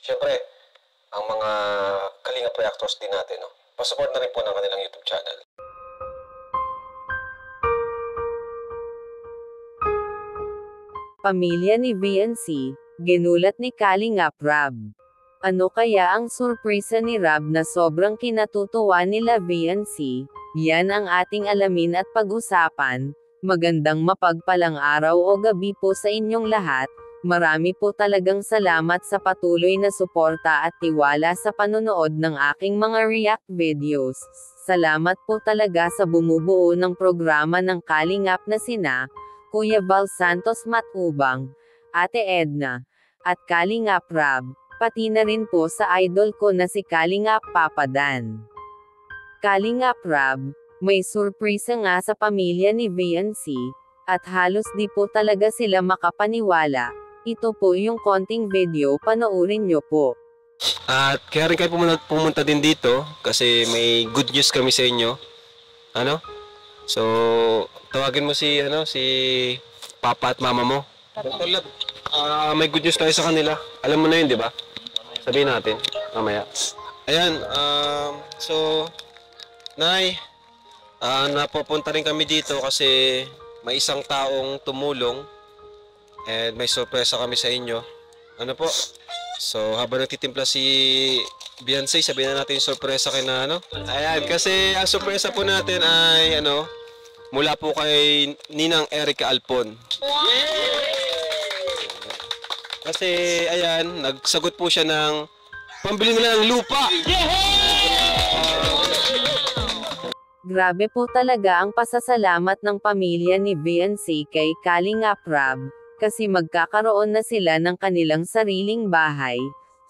Siyempre, ang mga Kalingap reactors din natin, no? Pasupport na rin po ng kanilang YouTube channel. Pamilya ni VNC, ginulat ni Kalingap Rab. Ano kaya ang surpresa ni Rab na sobrang kinatutuwa nila VNC? Yan ang ating alamin at pag-usapan. Magandang mapagpalang araw o gabi po sa inyong lahat. Marami po talagang salamat sa patuloy na suporta at tiwala sa panonood ng aking mga react videos. Salamat po talaga sa bumubuo ng programa ng Kalingap na sina Kuya Val Santos Matubang, Ate Edna, at Kalingap Rab, pati na rin po sa idol ko na si Kalingap Papa Dan. Kalingap Rab, may surpresa nga sa pamilya ni VNC, at halos di po talaga sila makapaniwala. Ito po yung konting video, panoorin nyo po. At kaya rin kayo pumunta din dito kasi may good news kami sa inyo. Ano? So, tawagin mo si Papa at Mama mo. Dr. Lab, may good news tayo sa kanila. Alam mo na yun, di ba? Sabihin natin mamaya. Ayan, so Nay, napupunta rin kami dito kasi may isang taong tumulong and may sorpresa kami sa inyo. Ano po? So, habang nagtitimpla si Beyonce, sabihin na natin yung sorpresa kay na Ayan, kasi ang sorpresa po natin ay mula po kay Ninang Erica Alpon. Kasi ayan, nagsagot po siya ng pambili nila ng lupa. Grabe po talaga ang pasasalamat ng pamilya ni VNC kay Kalingap Rab, kasi magkakaroon na sila ng kanilang sariling bahay.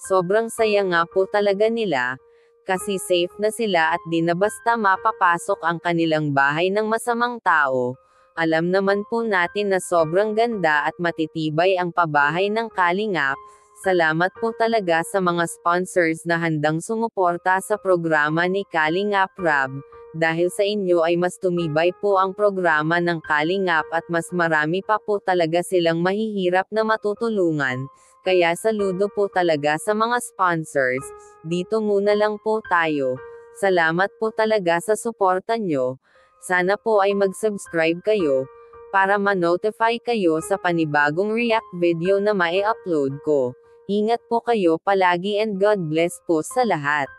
Sobrang saya nga po talaga nila, kasi safe na sila at di na basta mapapasok ang kanilang bahay ng masamang tao. Alam naman po natin na sobrang ganda at matitibay ang pabahay ng Kalingap. Salamat po talaga sa mga sponsors na handang sumuporta sa programa ni Kalingap Rab. Dahil sa inyo ay mas tumibay po ang programa ng Kalingap at mas marami pa po talaga silang mahihirap na matutulungan. Kaya saludo po talaga sa mga sponsors. Dito muna lang po tayo. Salamat po talaga sa suporta nyo. Sana po ay mag-subscribe kayo, para ma-notify kayo sa panibagong react video na mai-upload ko. Ingat po kayo palagi and God bless po sa lahat.